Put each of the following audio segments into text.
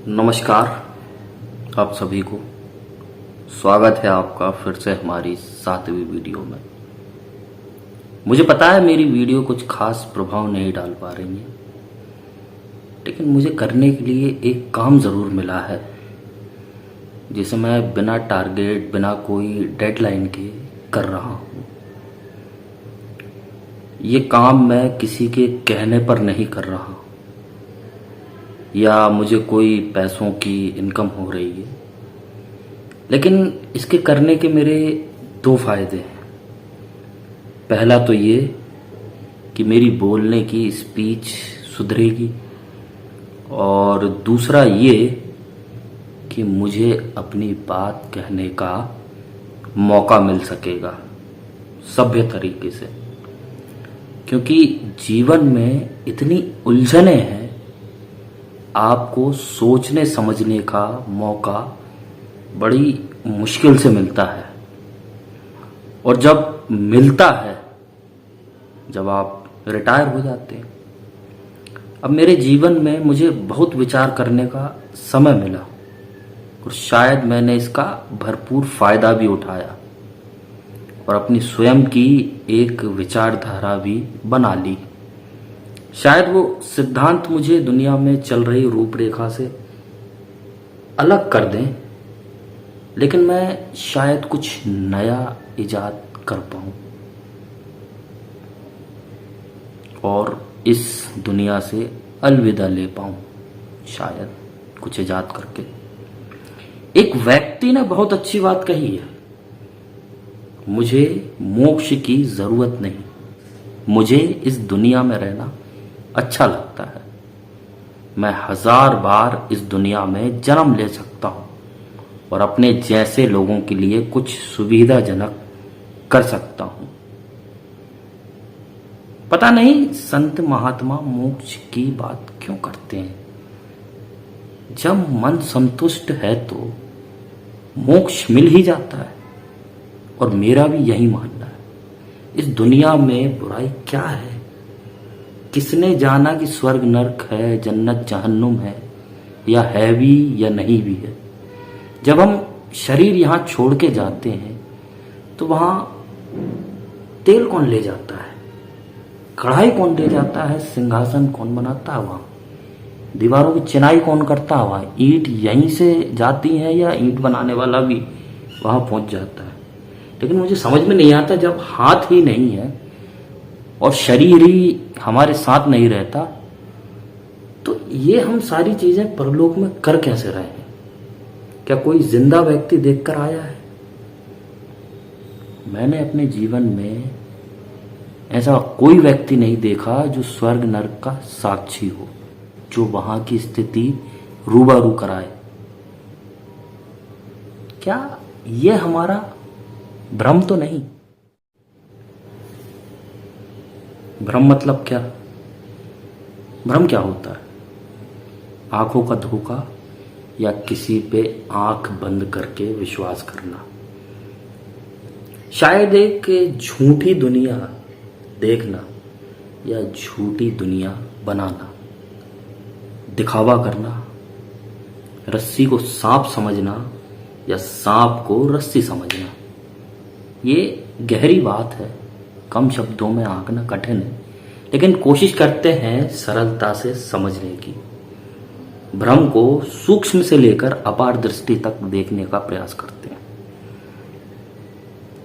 नमस्कार आप सभी को। स्वागत है आपका फिर से हमारी 7वीं वीडियो में। मुझे पता है मेरी वीडियो कुछ खास प्रभाव नहीं डाल पा रही है, लेकिन मुझे करने के लिए एक काम ज़रूर मिला है जिसे मैं बिना टारगेट, बिना कोई डेडलाइन के कर रहा हूँ। ये काम मैं किसी के कहने पर नहीं कर रहा हूँ या मुझे कोई पैसों की इनकम हो रही है, लेकिन इसके करने के मेरे 2 फायदे हैं। पहला तो ये कि मेरी बोलने की स्पीच सुधरेगी, और दूसरा ये कि मुझे अपनी बात कहने का मौका मिल सकेगा सभ्य तरीके से, क्योंकि जीवन में इतनी उलझनें हैं, आपको सोचने समझने का मौका बड़ी मुश्किल से मिलता है। और जब मिलता है, जब आप रिटायर हो जाते हैं। अब मेरे जीवन में मुझे बहुत विचार करने का समय मिला और शायद मैंने इसका भरपूर फायदा भी उठाया और अपनी स्वयं की एक विचारधारा भी बना ली। शायद वो सिद्धांत मुझे दुनिया में चल रही रूपरेखा से अलग कर दें, लेकिन मैं शायद कुछ नया इजाद कर पाऊं और इस दुनिया से अलविदा ले पाऊं, शायद कुछ इजाद करके। एक व्यक्ति ने बहुत अच्छी बात कही है, मुझे मोक्ष की जरूरत नहीं, मुझे इस दुनिया में रहना अच्छा लगता है। मैं 1000 बार इस दुनिया में जन्म ले सकता हूं और अपने जैसे लोगों के लिए कुछ सुविधाजनक कर सकता हूं। पता नहीं संत महात्मा मोक्ष की बात क्यों करते हैं। जब मन संतुष्ट है तो मोक्ष मिल ही जाता है, और मेरा भी यही मानना है। इस दुनिया में बुराई क्या है? किसने जाना कि स्वर्ग नरक है, जन्नत जहन्नुम है, या है भी या नहीं भी है। जब हम शरीर यहां छोड़ के जाते हैं तो वहां तेल कौन ले जाता है, कढ़ाई कौन ले जाता है, सिंहासन कौन बनाता है, वहां दीवारों की चिनाई कौन करता है, वहां ईंट यहीं से जाती है या ईंट बनाने वाला भी वहां पहुंच जाता है। लेकिन मुझे समझ में नहीं आता, जब हाथ ही नहीं है और शरीर ही हमारे साथ नहीं रहता, तो ये हम सारी चीजें परलोक में कर कैसे रहे हैं? क्या कोई जिंदा व्यक्ति देखकर आया है? मैंने अपने जीवन में ऐसा कोई व्यक्ति नहीं देखा जो स्वर्ग नरक का साक्षी हो, जो वहां की स्थिति रूबरू कराए। क्या ये हमारा भ्रम तो नहीं? भ्रम मतलब क्या? भ्रम क्या होता है? आंखों का धोखा या किसी पे आंख बंद करके विश्वास करना। शायद एक झूठी दुनिया देखना या झूठी दुनिया बनाना, दिखावा करना, रस्सी को सांप समझना या सांप को रस्सी समझना। ये गहरी बात है, कम शब्दों में आंकना कठिन है, लेकिन कोशिश करते हैं सरलता से समझने की। भ्रम को सूक्ष्म से लेकर अपार दृष्टि तक देखने का प्रयास करते हैं।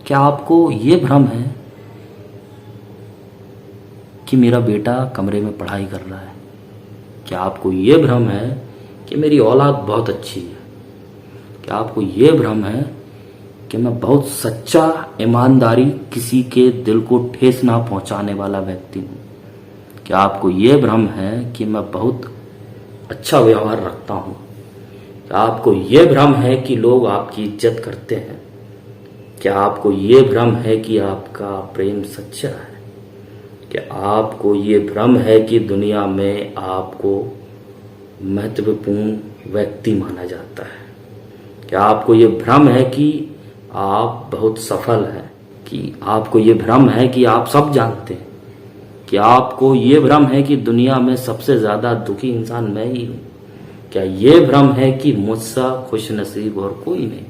क्या आपको ये भ्रम है कि मेरा बेटा कमरे में पढ़ाई कर रहा है? क्या आपको ये भ्रम है कि मेरी औलाद बहुत अच्छी है? क्या आपको ये भ्रम है कि मैं बहुत सच्चा, ईमानदारी, किसी के दिल को ठेस ना पहुंचाने वाला व्यक्ति हूं? क्या आपको ये भ्रम है कि मैं बहुत अच्छा व्यवहार रखता हूं? क्या आपको ये भ्रम है कि लोग आपकी इज्जत करते हैं? क्या आपको ये भ्रम है कि आपका प्रेम सच्चा है? क्या आपको ये भ्रम है कि दुनिया में आपको महत्वपूर्ण व्यक्ति माना जाता है? क्या आपको ये भ्रम है कि आप बहुत सफल हैं? कि आपको ये भ्रम है कि आप सब जानते हैं? कि आपको ये भ्रम है कि दुनिया में सबसे ज्यादा दुखी इंसान मैं ही हूं? क्या ये भ्रम है कि मुझसा खुश नसीब और कोई नहीं?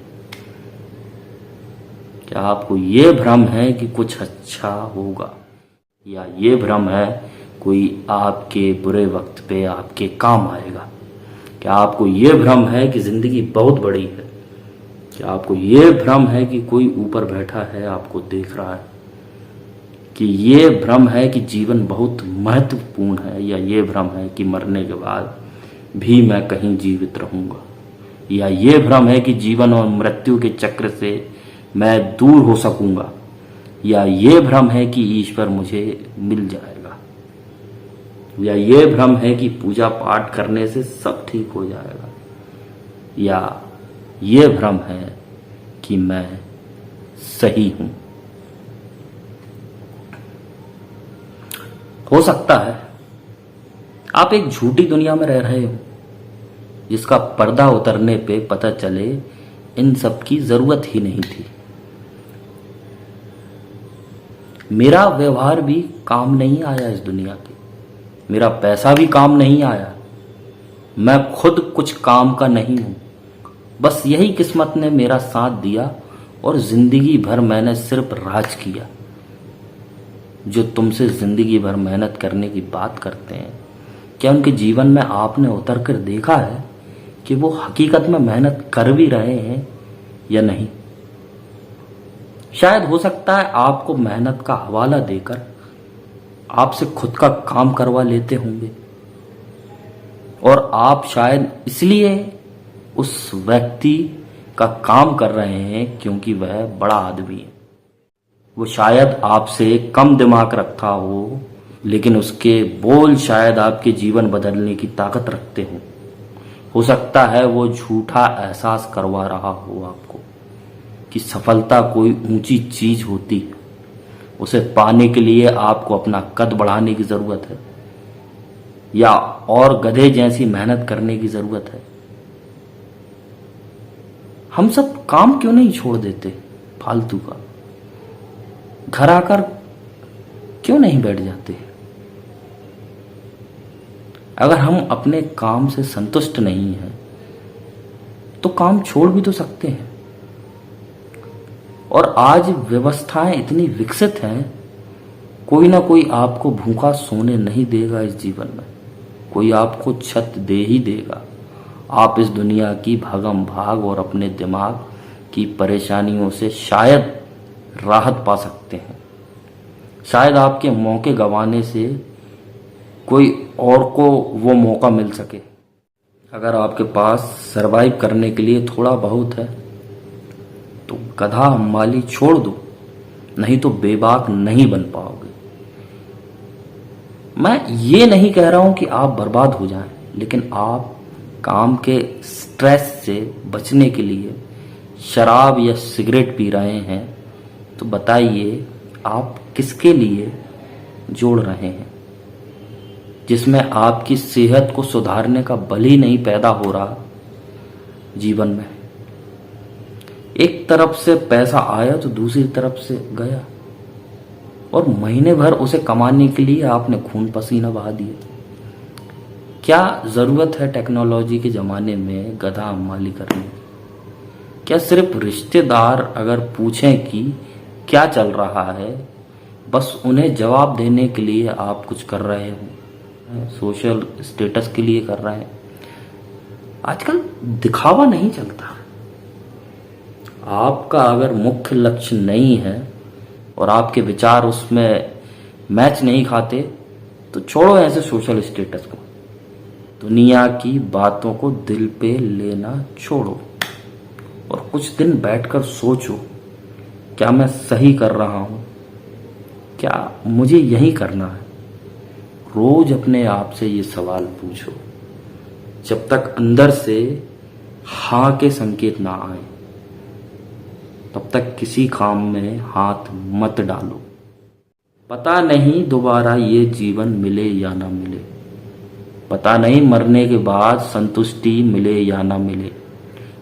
क्या आपको ये भ्रम है कि कुछ अच्छा होगा? या ये भ्रम है कोई आपके बुरे वक्त पे आपके काम आएगा? क्या आपको ये भ्रम है कि जिंदगी बहुत बड़ी है? क्या आपको ये भ्रम है कि कोई ऊपर बैठा है आपको देख रहा है? कि ये भ्रम है कि जीवन बहुत महत्वपूर्ण है? या ये भ्रम है कि मरने के बाद भी मैं कहीं जीवित रहूंगा? या ये भ्रम है कि जीवन और मृत्यु के चक्र से मैं दूर हो सकूंगा? या ये भ्रम है कि ईश्वर मुझे मिल जाएगा? या ये भ्रम है कि पूजा पाठ करने से सब ठीक हो जाएगा? या ये भ्रम है कि मैं सही हूं? हो सकता है आप एक झूठी दुनिया में रह रहे हो जिसका पर्दा उतरने पे पता चले इन सब की जरूरत ही नहीं थी। मेरा व्यवहार भी काम नहीं आया इस दुनिया के, मेरा पैसा भी काम नहीं आया, मैं खुद कुछ काम का नहीं हूं। बस यही किस्मत ने मेरा साथ दिया और जिंदगी भर मैंने सिर्फ राज किया। जो तुमसे जिंदगी भर मेहनत करने की बात करते हैं, क्या उनके जीवन में आपने उतर कर देखा है कि वो हकीकत में मेहनत कर भी रहे हैं या नहीं? शायद हो सकता है आपको मेहनत का हवाला देकर आपसे खुद का काम करवा लेते होंगे और आप शायद इसलिए उस व्यक्ति का काम कर रहे हैं क्योंकि वह बड़ा आदमी है। वो शायद आपसे कम दिमाग रखता हो, लेकिन उसके बोल शायद आपके जीवन बदलने की ताकत रखते हो सकता है वो झूठा एहसास करवा रहा हो आपको कि सफलता कोई ऊंची चीज होती है, उसे पाने के लिए आपको अपना कद बढ़ाने की जरूरत है या और गधे जैसी मेहनत करने की जरूरत है। हम सब काम क्यों नहीं छोड़ देते फालतू का? घर आकर क्यों नहीं बैठ जाते? अगर हम अपने काम से संतुष्ट नहीं हैं तो काम छोड़ भी तो सकते हैं। और आज व्यवस्थाएं इतनी विकसित हैं, कोई ना कोई आपको भूखा सोने नहीं देगा इस जीवन में, कोई आपको छत दे ही देगा। आप इस दुनिया की भागम भाग और अपने दिमाग की परेशानियों से शायद राहत पा सकते हैं। शायद आपके मौके गंवाने से कोई और को वो मौका मिल सके। अगर आपके पास सरवाइव करने के लिए थोड़ा बहुत है तो गधा हमाली छोड़ दो, नहीं तो बेबाक नहीं बन पाओगे। मैं ये नहीं कह रहा हूं कि आप बर्बाद हो जाएं, लेकिन आप काम के स्ट्रेस से बचने के लिए शराब या सिगरेट पी रहे हैं तो बताइए आप किसके लिए जोड़ रहे हैं, जिसमें आपकी सेहत को सुधारने का बल ही नहीं पैदा हो रहा जीवन में। एक तरफ से पैसा आया तो दूसरी तरफ से गया और महीने भर उसे कमाने के लिए आपने खून पसीना बहा दिया। क्या जरूरत है टेक्नोलॉजी के जमाने में गधा हमाली करने की? क्या सिर्फ रिश्तेदार अगर पूछें कि क्या चल रहा है, बस उन्हें जवाब देने के लिए आप कुछ कर रहे हो, सोशल स्टेटस के लिए कर रहे हैं? आजकल दिखावा नहीं चलता। आपका अगर मुख्य लक्ष्य नहीं है और आपके विचार उसमें मैच नहीं खाते तो छोड़ो ऐसे सोशल स्टेटस को। दुनिया की बातों को दिल पे लेना छोड़ो और कुछ दिन बैठकर सोचो, क्या मैं सही कर रहा हूं? क्या मुझे यही करना है? रोज अपने आप से ये सवाल पूछो जब तक अंदर से हाँ के संकेत ना आए, तब तक किसी काम में हाथ मत डालो। पता नहीं दोबारा ये जीवन मिले या ना मिले, पता नहीं मरने के बाद संतुष्टि मिले या ना मिले।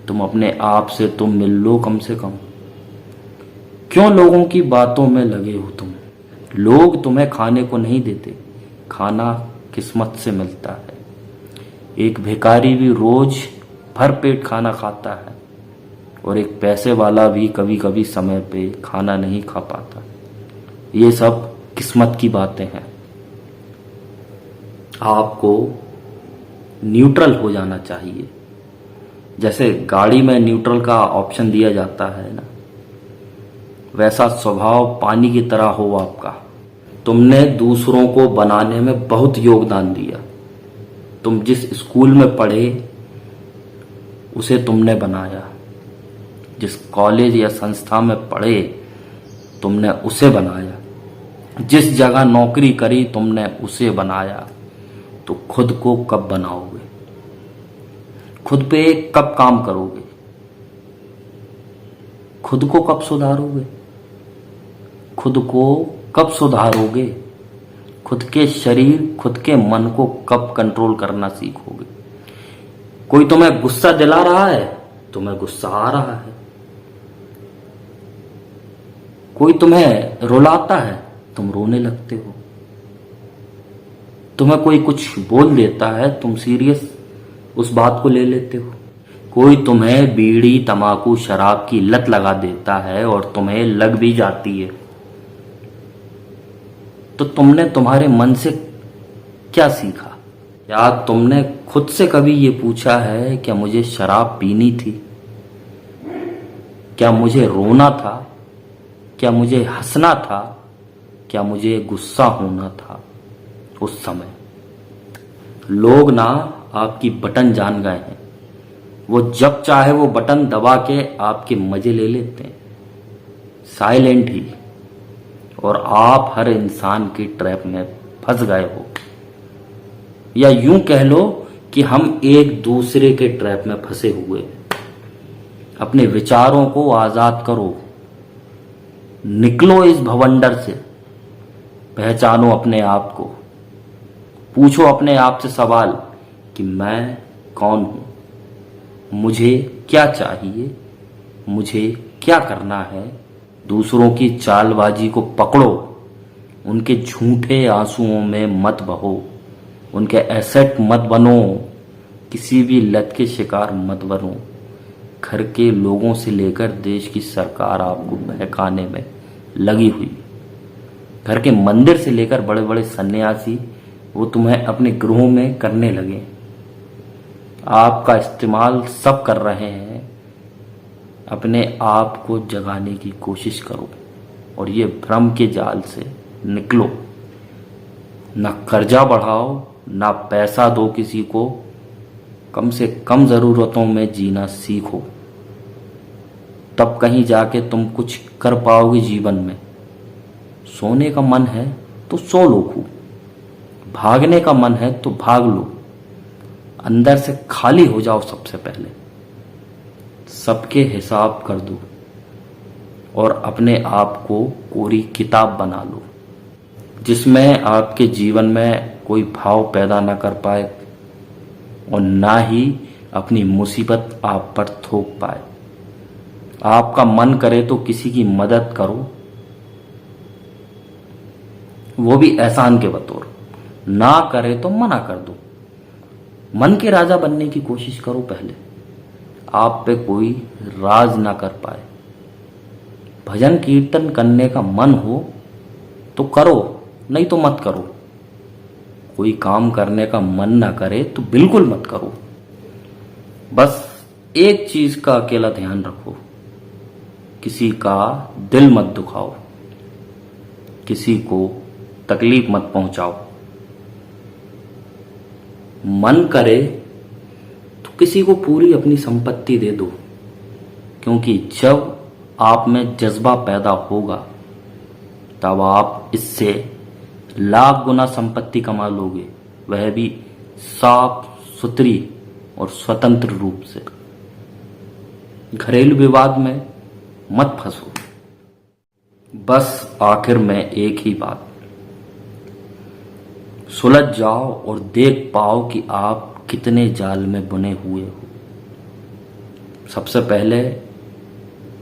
तुम अपने आप से तुम मिल लो कम से कम। क्यों लोगों की बातों में लगे हो तुम? लोग तुम्हें खाने को नहीं देते, खाना किस्मत से मिलता है। एक भिखारी भी रोज भर पेट खाना खाता है और एक पैसे वाला भी कभी कभी समय पे खाना नहीं खा पाता। ये सब किस्मत की बातें हैं। आपको न्यूट्रल हो जाना चाहिए। जैसे गाड़ी में न्यूट्रल का ऑप्शन दिया जाता है ना, वैसा स्वभाव पानी की तरह हो आपका। तुमने दूसरों को बनाने में बहुत योगदान दिया। तुम जिस स्कूल में पढ़े उसे तुमने बनाया, जिस कॉलेज या संस्था में पढ़े तुमने उसे बनाया, जिस जगह नौकरी करी तुमने उसे बनाया। तो खुद को कब बनाओगे? खुद पे कब काम करोगे? खुद को कब सुधारोगे? खुद को कब सुधारोगे? खुद के शरीर, खुद के मन को कब कंट्रोल करना सीखोगे? कोई तुम्हें गुस्सा दिला रहा है, तुम्हें गुस्सा आ रहा है। कोई तुम्हें रुलाता है, तुम रोने लगते हो। तुम्हें कोई कुछ बोल देता है, तुम सीरियस उस बात को ले लेते हो। कोई तुम्हें बीड़ी, तंबाकू, शराब की लत लगा देता है और तुम्हें लग भी जाती है, तो तुमने तुम्हारे मन से क्या सीखा? क्या तुमने खुद से कभी ये पूछा है क्या मुझे शराब पीनी थी? क्या मुझे रोना था? क्या मुझे हंसना था? क्या मुझे गुस्सा होना था? उस समय लोग ना आपकी बटन जान गए हैं। वो जब चाहे वो बटन दबा के आपके मजे ले लेते हैं, साइलेंट ही। और आप हर इंसान की ट्रैप में फंस गए हो, या यूं कह लो कि हम एक दूसरे के ट्रैप में फंसे हुए हैं। अपने विचारों को आजाद करो, निकलो इस भवंडर से, पहचानो अपने आप को, पूछो अपने आप से सवाल कि मैं कौन हूं, मुझे क्या चाहिए, मुझे क्या करना है। दूसरों की चालबाजी को पकड़ो, उनके झूठे आंसुओं में मत बहो, उनके एसेट मत बनो, किसी भी लत के शिकार मत बनो। घर के लोगों से लेकर देश की सरकार आपको बहकाने में लगी हुई। घर के मंदिर से लेकर बड़े बड़े सन्यासी वो तुम्हें अपने गृहों में करने लगे। आपका इस्तेमाल सब कर रहे हैं। अपने आप को जगाने की कोशिश करो और ये भ्रम के जाल से निकलो। ना कर्जा बढ़ाओ, ना पैसा दो किसी को, कम से कम जरूरतों में जीना सीखो। तब कहीं जाके तुम कुछ कर पाओगे जीवन में। सोने का मन है तो सो लो खूब, भागने का मन है तो भाग लो। अंदर से खाली हो जाओ सबसे पहले, सबके हिसाब कर दो और अपने आप को कोरी किताब बना लो, जिसमें आपके जीवन में कोई भाव पैदा न कर पाए और ना ही अपनी मुसीबत आप पर थोप पाए। आपका मन करे तो किसी की मदद करो, वो भी एहसान के बतौर। ना करे तो मना कर दो। मन के राजा बनने की कोशिश करो पहले, आप पे कोई राज ना कर पाए। भजन कीर्तन करने का मन हो तो करो, नहीं तो मत करो। कोई काम करने का मन ना करे तो बिल्कुल मत करो। बस एक चीज का अकेला ध्यान रखो, किसी का दिल मत दुखाओ, किसी को तकलीफ मत पहुंचाओ। मन करे तो किसी को पूरी अपनी संपत्ति दे दो, क्योंकि जब आप में जज्बा पैदा होगा तब आप इससे लाख गुना संपत्ति कमा लोगे, वह भी साफ सुथरी और स्वतंत्र रूप से। घरेलू विवाद में मत फंसो। बस आखिर में एक ही बात, सुलझ जाओ और देख पाओ कि आप कितने जाल में बुने हुए हो। सबसे पहले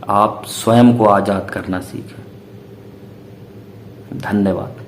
आप स्वयं को आजाद करना सीखें। धन्यवाद।